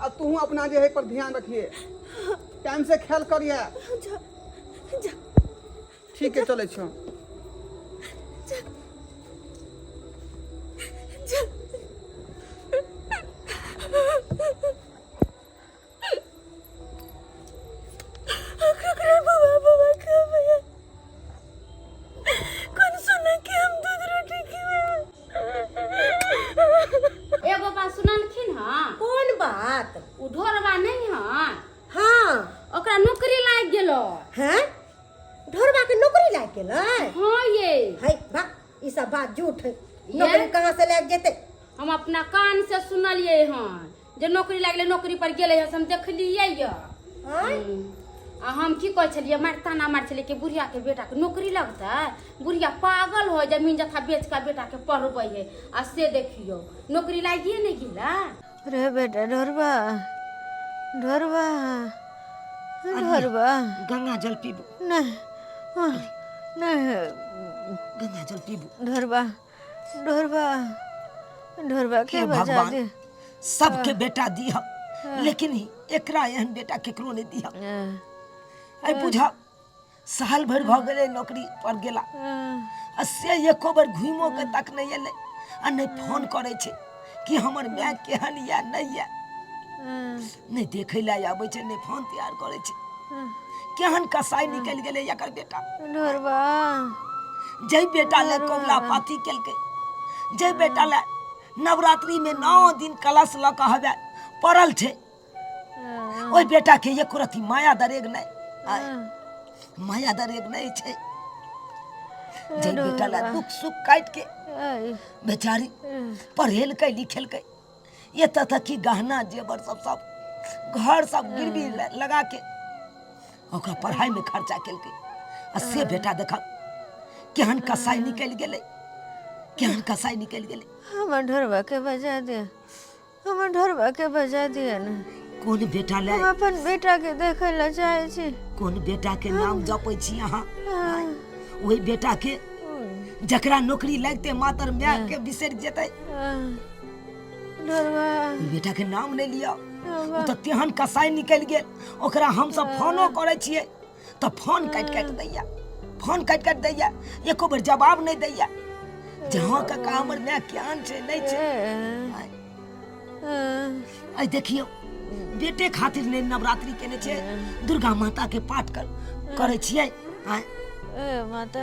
आ तू अपना जे है पर ध्यान रखिए, टाइम से ख्याल करिए। जा जा ठीक है चले छो। जा जा। कौन सुना कि हम दूध रोटी एगो बात सुनलखिन हाँ, कौन बात? उ ढोरबा नहीं हाँ, हाँ ओकरा नौकरी लाग गेलो। हैं? ढोरबा के नौकरी लाग गेलै? हाँ ये है बा, ई सब बात झूठ है। नौकरी कहाँ से लाग जेते? हम अपना कान से सुनलिए हन जे नौकरी लागले, नौकरी पर गेले हन, हम देखलिए य। आय आ हम की कह छलिए, मार ताना मार छलिए कि बुढ़िया के बेटा के नौकरी लगता, बुढ़िया पागल हो, जमीन जथा बेच का बेटा के पढ़बै है। आ से देखियो नौकरी लागिए नहीं गेला। रे बेटा ढोरबा ढोरबा ढोरबा गंगा जल पीबू, नहीं नहीं गंगा जल पीबू। ढोरबा ढोरबा ढोरबा के हे बजा भगवान, दे। सबके बेटा दिया लेकिन एकरा एहन बेटा केकरो नहीं दिया। आई बुझा साल भर भ गेले नौकरी पर गेला आ से एको बार घुमो के तक नहीं एले आ नहीं फोन करे छे कि हमर माय केहन या नहीं या, नहीं देखे ला आबै छे, नहीं फोन तैयार करे छे। केहन कसाई निकल गेले एकर बेटा। ढोरबा जय बेटा ले कोबला पाती केलके, जय बेटा ले नवरात्रि में 9 दिन कलश ल के हवे पड़ल छे, ओई बेटा के एको रति माया दरेग नहीं, माया दरेग नहीं छे। जय बेटा ला दुख सुख काट के बेचारी पढ़ेल के लिखेल के, ये तक की गहना जेवर सब घर सब गिरवी लगा के ओकरा पढ़ाई में खर्चा केलके। आ से बेटा देखा केहन कसाई निकल गेले, केहन कसाई निकल गेले। हमर ढोरबा के बजा दे, हमर ढोरबा के बजा दिया ना। कौन बेटा ले? हम अपन बेटा के देखे ला चाहे छी। कौन बेटा के नाम जपै छी अहाँ? वही बेटा के जकरा नौकरी लगते मातर माय के बिसर जेतै। ढोरबा बेटा के नाम नहीं लिया, उ तो तेहन कसाई निकल गेल। ओकरा हम सब फोनो करे छियै तो फोन काट काट दैया, फोन काट काट दैया, एको बार जवाब नहीं दैया। जहाँ का हमर माय ज्ञान छे नहीं छे। आई देखियो बेटे खातिर ने नवरात्रि केने छे, दुर्गा माता के पाठ करे छियै। ए माता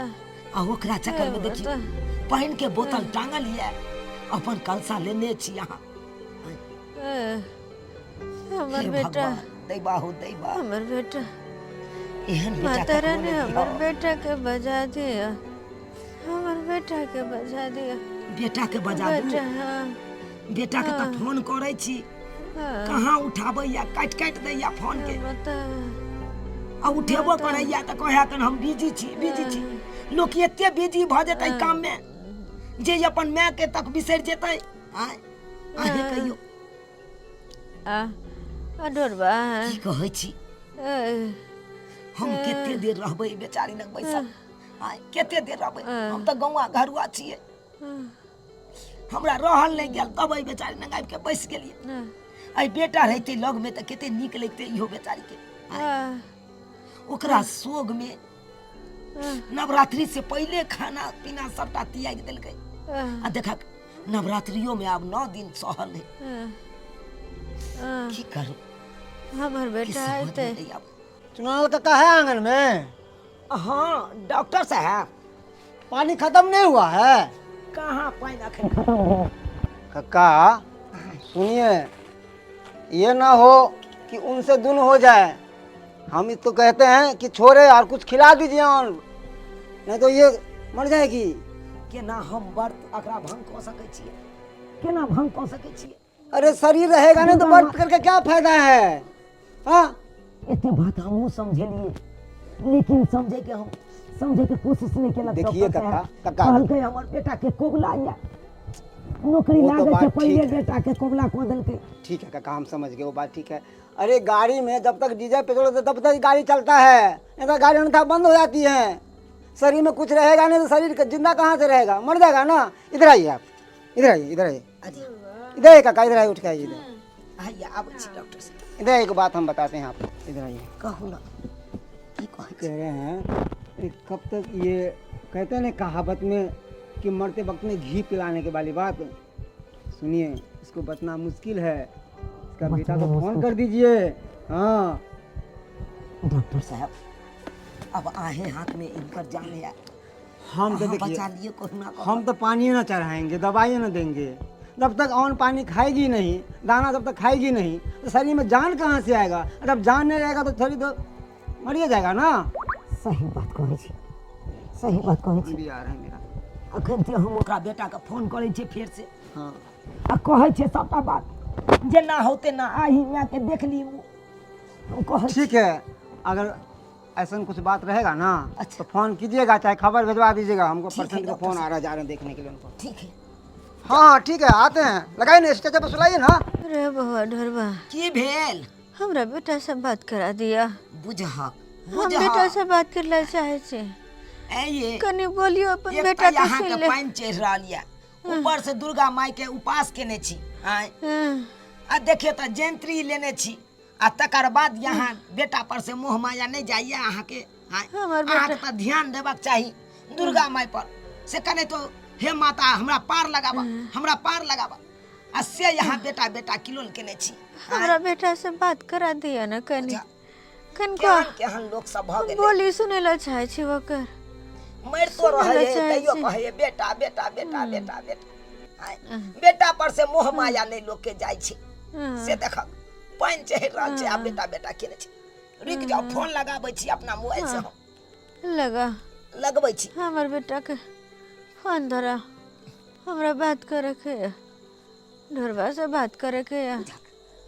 आ ओकरा चक्कर में देखियो पानी के बोतल टांगल है, अपन कलसा लेने छी यहाँ। हमर बेटा दैबा हो दैबा, हमर बेटा एहन बेटा माता ककरो रानी नहीं हमर दिया। बेटा के बजा दिया, हमर बेटा के बजा दिया। बेटा के बजा दू, बेटा हाँ बेटा के तो फोन करे छी, कहाँ उठाबै या काट काट दैया फोन के। माता आ उठेबो करैया तो कहे कन हम बिजी छी, बिजी छी। लोग एते बिजी भ जेतै काम में जे अपन माय के तक बिसर जेतै। आय अहे कहियो आ ढोरबा की कहै छी, हम केते देर रहबै बेचारी लग बैसल? आय केते देर रहबै? हम तो गौवा घरुआ छियै, हमरा रहल नहीं गेल, तब आई बेचारी लग आबि के बैस गेलियै। आई बेटा रहते लग में तो केते नीक लगते इहो बेचारी के। ओकरा सोग में नवरात्रि से पहले खाना पीना सबटा त्याग देलकै। आ देखा नवरात्रियों में अब 9 दिन सहल है। की करू? हमर बेटा आते चुनाव काका है आंगन में? हाँ डॉक्टर साहब, पानी खत्म नहीं हुआ है? कहाँ पानी रखे? काका सुनिए, ये ना हो कि उनसे दून हो जाए। हम तो कहते हैं कि छोड़े और कुछ खिला दीजिए, और नहीं तो ये मर जाएगी। केना हम व्रत अकरा भंग कऽ सकै छियै? केना भंग कऽ सकै छियै? अरे शरीर रहेगा नहीं तो व्रत करके क्या फायदा है? हाँ इतनी बात हम समझेलिए, लेकिन समझे के कोशिश नहीं केलक। देखिए काका, कहल के हमर बेटा के कोबला या नौकरी वो तो लागे बात से पहले ठीक है। बेटा के कोबला को देलके। ठीक है काका, हम समझ गए, वो बात ठीक है। अरे गाड़ी में जब तक डीजल पेट्रोल होता है तब तक गाड़ी चलता है, नहीं तो गाड़ी अन्यथा बंद हो जाती है। शरीर में कुछ रहेगा नहीं तो शरीर जिंदा कहाँ से रहेगा, मर जाएगा ना। इधर आइए आप, इधर आइए, इधर आइए, इधर आइए काका, इधर आइए, उठ के आइए इधर आइए आबै छी डॉक्टर साहब। इधर। एक बात हम बताते हैं आपको, इधर आइए। कहू ना की कहै कह रहे हैं कब तक ये कहते हैं ना कहावत में कि मरते वक्त में घी पिलाने के वाली बात, सुनिए इसको बचना मुश्किल है। इसका बेटा को फोन कर दीजिए। हाँ डॉक्टर साहब, अब आहे हाथ में इनकर जान है। हम तो हाँ, बचा देखिए, लिए कोरोना को। हम तो पानी ना चढ़ाएंगे, दवाई ना देंगे। जब तक अन्न पानी खाएगी नहीं, दाना जब तक खाएगी नहीं तो शरीर में जान कहाँ से आएगा? जब जान नहीं रहेगा तो शरीर तो मरिए जाएगा ना। सही बात कहै छी, सही बात कहै छी। भी आ रहा है मेरा। अखन ते हम ओकरा बेटा के फोन करै छी फेर से, हाँ आ कहै छै सबटा बात जेना होते ना आही मैं के देख ली। हम कहै छी ठीक है, अगर ऐसा कुछ बात रहेगा ना अच्छा। तो फोन कीजिएगा, चाहे खबर भिजवा दीजिएगा। हमको ठीक है, पर्सनल का डॉक्टर फोन आ रहा है, जा रहे हैं देखने के लिए उनको। ठीक है। हाँ ठीक है, आते हैं, लगाइए ना स्टेज पर, सुनाइए ना। अरे बहुआ ढोरबा, की भेल? हमरा बेटा से बात करा दिया। बुझह हम बेटा से बात करला चाहे छे। ए ये कनी बोलियो अपन एक बेटा तो के यहाँ सुन के ले। पानी चढ़ रहल या, ऊपर से दुर्गा माई के उपास केने छी। आय हाँ, आ देखिए तो जंत्री लेने छी, आ तकर बाद यहाँ बेटा पर से मोह माया नहीं जाइए अहाँ के। हमर बेटा- अहाँ के तो ध्यान देबाक चाही दुर्गा माई पर से। कने तो हे माता हमरा पार लगाबा, हमरा पार लगाबा। आ से यहाँ बेटा बेटा किलोल केने छी। हमरा बेटा से बात करा दिया ना कनी। अच्छा। कन को केहन केहन लोग सब भ गेले, बोली सुनेला चाहे छी ओकर। मरतो सुनै रहे ला चाहै तैयो छी। कहे बेटा बेटा बेटा बेटा बेटा। आय, बेटा पर से मोह माया नहीं लोग के जाय छै। हाँ, से देखक पानी चढ़ रहल छै, आ बेटा बेटा केने छै। रुक जाओ, फोन लगाबै छी अपना मोबाइल से, हम लगा लगबै छी। हमर बेटा के फोन धरा, हमरा बात करे के है। ढोरबा से बात करे के है।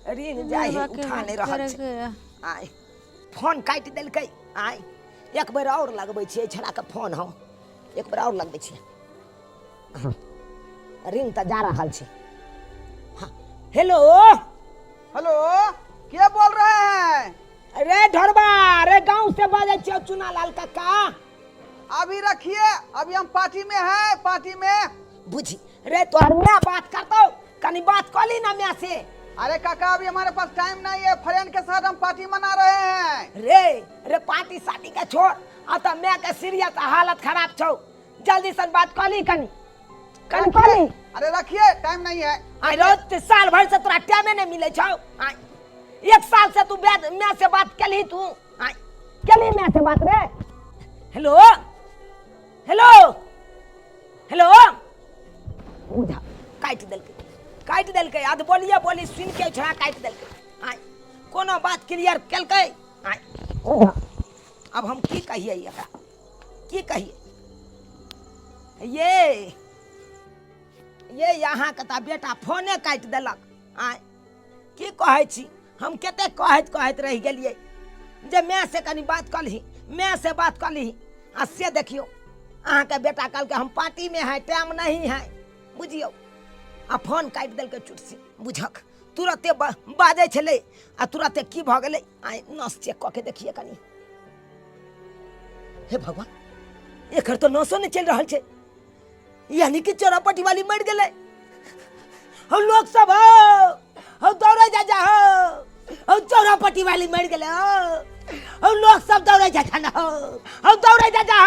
रिंग जाय है, ढोरबा के उठा बात नहीं रहल करे छै। के है। आय फोन काटि देलकै। आय एक बेर और लगबै छियै छड़ा के फोन, हम एक बेर और लगबै छियै। हाँ, रिंग तऽ जा रहल छै। हाँ, हेलो हेलो, के बोल रहे हैं? अरे ढोरबा, अरे गांव से बाजै छियै चुना लाल काका। अभी रखिए, अभी हम पार्टी में हैं, पार्टी में। बुझी रे तोहर मैं बात करतो, कनी बात कली ना मैं से। अरे काका, अभी हमारे पास टाइम नहीं है, फ्रेंड के साथ हम पार्टी मना रहे हैं। रे पार्टी शादी के छोड़, आ तो मैं के सीरियस हालत खराब छौ। जल्दी से बात कली कनी कली। अरे रखिए, टाइम नहीं है। आई रोज साल भर से तोरा टाइम नहीं मिले छौ। आई एक साल से तू मैं से बात कली, तू आई कली मैं से बात रे। हेलो हेलो हेलो, उठा काट देलकै आध बोली सुन के छड़ा काट देलकै। आय कोनो बात क्लियर केलकै। आय उठा, अब हम की कहिए एकरा, की कहिए? ये यहाँ के बेटा फोने काट देलक। आय की कहै छी, हम कते कहैत रह गेलिए जे मैं से कनी बात कलही, मैं से बात कलही। आ से देखियो अहाँ के बेटा कल के हम पार्टी में है, टाइम नहीं है, बुझियो। आ फोन काट देलकै चुटसी, बुझक तुरते बाजै छलै, आ तुरते की भ गेलै। आइ नस चेक कऽ के देखिए कनी। हे भगवान, एकर तो नसो नहीं चल रहल छै, यानी कि चौरापट्टी वाली मर गेलै। हम लोग सब हो दौड़े जा हो चौरापट्टी वाली मर गेलै। हम लोग सब दौड़े जा हो दौड़े जा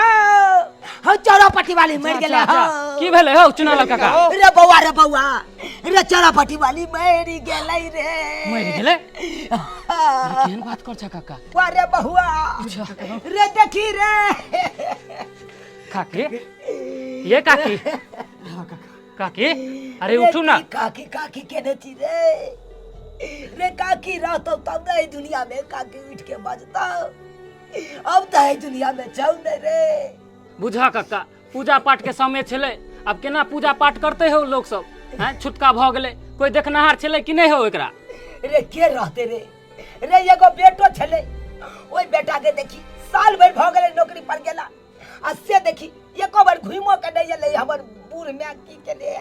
हो चौरापट्टी वाली मर गेलै। की भेलै हौ चुनाला काका? रे बौआ रे चौरापट्टी वाली मर गेलै रे। मरि गेलै? केहन बात कर छ काका? अरे बहुआ रे देखी रे। काकी, ये काकी, काकी, अरे उठू ना। काकी केने छी रे काकी रहतो तब नहीं दुनिया में काकी उठ के बजता। अब तो है दुनिया में छौ नहीं रे। बुझा काका, पूजा पाठ के समय छलै, अब केना पूजा पाठ करते हो लोग सब? हैं छुटका भ गेलै, कोई देखनहार छले कि नहीं हो एकरा? रे के रहते रे एगो बेटो छले, ओई बेटा के देखी साल भर भ गेले नौकरी पर गेला, आ से देखी एको बार घुमो के नहीं एले हमर बूढ़ में की के ले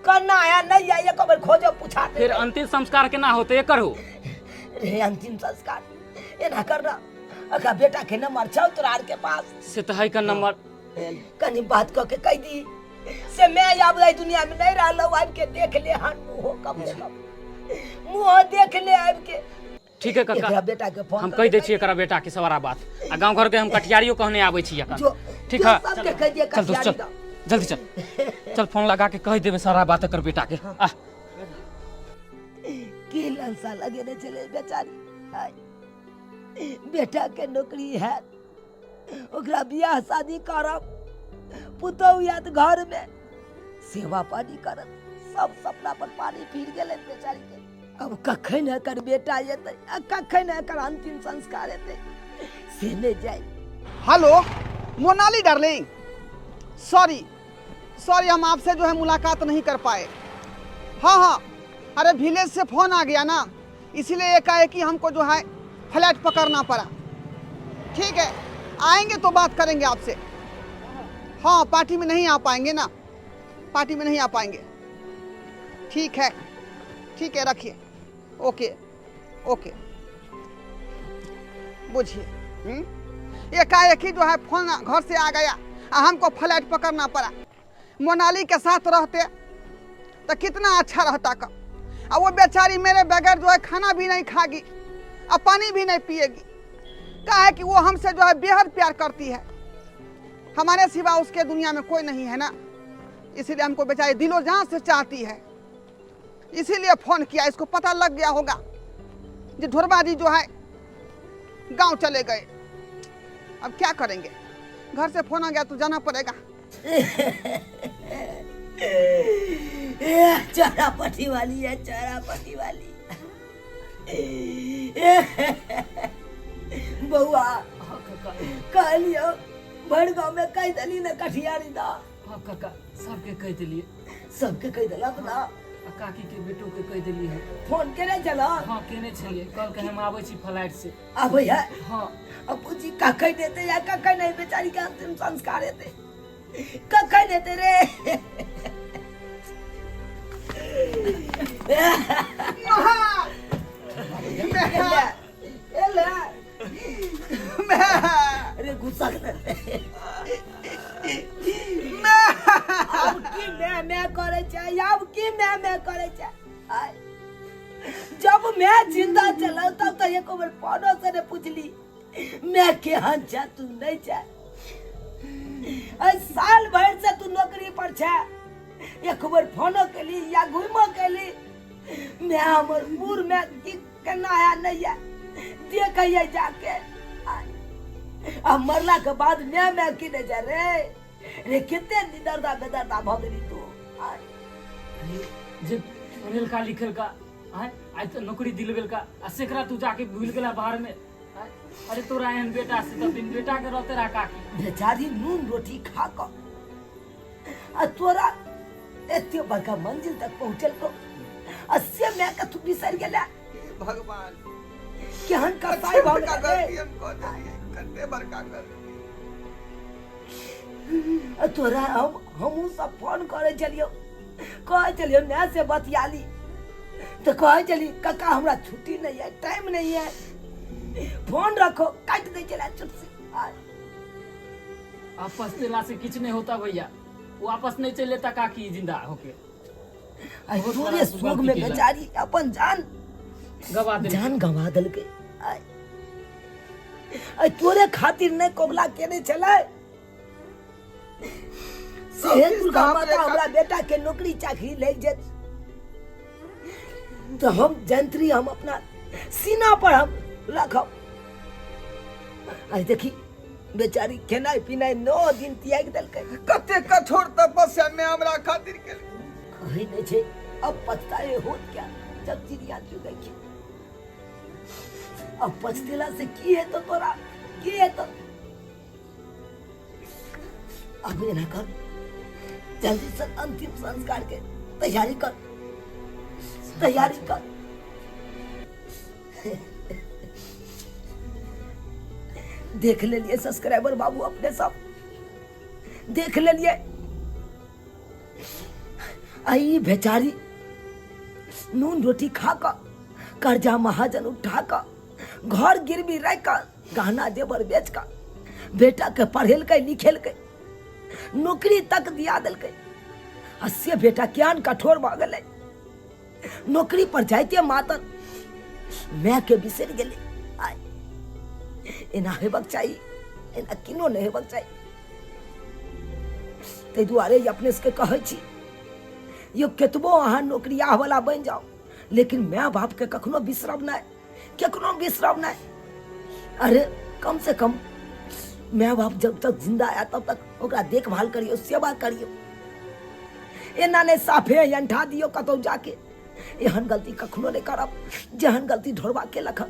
करना आया नहीं आया, एको बार खोजो पूछा फिर अंतिम संस्कार केना होते एकर हो? रे अंतिम संस्कार एना करना, अका बेटा के नंबर छौ तोरार के पास से तो है का नंबर। कनी बात क के कह दी से मैं अब रही दुनिया में नहीं रहलो, आब के देख ले हन मुंह कम से कम मुंह देख ले आब के। ठीक है काका, बेटा के फोन हम कह दै छियै एकरा बेटा के सवारा बात, आ गांव घर के हम कटियारियो कहने आबै छी एखन। ठीक है सबके कह दिए चल दोस्त चल, जल्दी चल चल, फोन लगा के कह देबे सारा बात एकर बेटा के। आ की लंसा लगे ने चले बेचारी, आय बेटा के नौकरी है, ओकरा बियाह शादी करब, पुतौ या त घर में सेवा पानी करब, सब सपना पर पानी फिर गेले बेचारी के। अब कखन एकर बेटा एतै, आ कखन एकर अंतिम संस्कार हेतै से नहीं जाए। हेलो मोनाली डार्लिंग, सॉरी हम आपसे जो है मुलाकात नहीं कर पाए। हाँ, अरे विलेज से फोन आ गया ना, इसीलिए एकाएक हमको जो है फ्लैट पकड़ना पड़ा। ठीक है, आएंगे तो बात करेंगे आपसे। हाँ, पार्टी में नहीं आ पाएंगे ना, पार्टी में नहीं आ पाएंगे। ठीक है रखिए, ओके बुझिए। एकाएक ही जो है फोन घर से आ गया, हमको फ्लैट पकड़ना पड़ा। मोनाली के साथ रहते तो कितना अच्छा रहता का। अब वो बेचारी मेरे बगैर जो है खाना भी नहीं खागी, अब पानी भी नहीं पिएगी। क्या है कि वो हमसे जो है बेहद प्यार करती है, हमारे सिवा उसके दुनिया में कोई नहीं है ना, इसीलिए हमको बेचारी दिलो जान से चाहती है, इसीलिए फोन किया। इसको पता लग गया होगा कि ढोरबा जी जो है गांव चले गए। अब क्या करेंगे, घर से फोन आ गया तो जाना पड़ेगा। चौरापट्टी वाली है, चौरापट्टी वाली बउआ कह लियो भड़गांव में कह दली न कठियारी दा। हां काका, सबके कह देलिए, सबके कह देलक ना, काकी के बेटो के कह देलिए है। फोन केने चला? हां केने छलिए, कल के हम आबै छी फ्लाइट से। आबै है? हां। अब पूछी कखै देते या कखै नहीं, बेचारी के अंतिम संस्कार हेते कखै देते रे। अरे गुस्सा अब की मैं करे छै, अब की मैं करे छै। जब मैं जिंदा चला तब तो एक बार फोनो से ने पूछली मैं केहन छै, तू नहीं छै। साल भर से तू नौकरी पर छै, एक बार फोनो केली या घुमो केली, मैं हमर मुर में की केना है नहीं है देखिए जाके। अब मरला के बाद मैं की नहीं जा रे कितने निदरदा बेदरदा भगली तू। जे पढ़ेल का लिखल का आज तो नौकरी दिलवेल का, आ सेकरा तू जाके भूल गेला बाहर में। अरे तोरा एहन बेटा से तो बिन बेटा के रहते रहा काकी। बेचारी नून रोटी खा कर आ तोरा एते बड़का मंजिल तक पहुंचल को, अस्से मैं का तू बिसर गेला। भगवान केहन कसाई भग गलती हमको करते बड़का कर। तोरा हमू सब फोन करे चलियो, कहे चलियो मैं से बतियाली तो कहे चली काका हमरा छुट्टी नहीं है, टाइम नहीं है, फोन रखो काट दे चला चुप से। आपस तेला से कुछ नहीं होता भैया, वो आपस नहीं चले ता काकी जिंदा होके। तोरे सोग में बेचारी अपन जान गवा दल के। तोरे खातिर नहीं कोगला केने चले से दुर्गा माता हमरा बेटा के नौकरी चाकरी ले जे तो हम जंत्री हम अपना सीना पर हम रखब। अरे देखी बेचारी खेनाई पिनाई 9 दिन त्याग दलकै, कते कठोर तपस्या में हमरा खातिर के कही नहीं छे। अब पछताए होत क्या जब चिड़िया चुग गई। अब पछतेला से की है तो तोरा की है तो अब ये ना कर, जल्दी से अंतिम संस्कार के तैयारी कर। तैयारी कर। देख ले लिए सब्सक्राइबर बाबू अपने सब देख ले लिए। आई बेचारी नून रोटी खा कर कर्जा महाजन उठा कर घर गिरवी रख कर गहना जेवर बेच कर बेटा के पढ़ेलकै लिखेलकै नौकरी तक दिया दिलकै। से बेटा ज्ञान कठोर भ गेलै नौकरी पर जाइते मातर माय के बिसरि गेलै। आइ एना हेबाक चाही, एना किनो नहि हेबाक चाही। ताहि दुआरे अपने सबके कहै छी यो केतबो अहाँ नौकरिया वाला बनि जाओ लेकिन माय बाप के कखनो बिसरब नहीं, केकरो बिसरब नहीं। अरे कम से कम माय बाप जब तक जिंदा है तब तक ओकरा देखभाल करियो, सेवा करियो। एना नहीं साफे अंठा दियो कतौ जाके। एहन गलती कखनो नहीं करब जेहन गलती ढोरबा के लखन।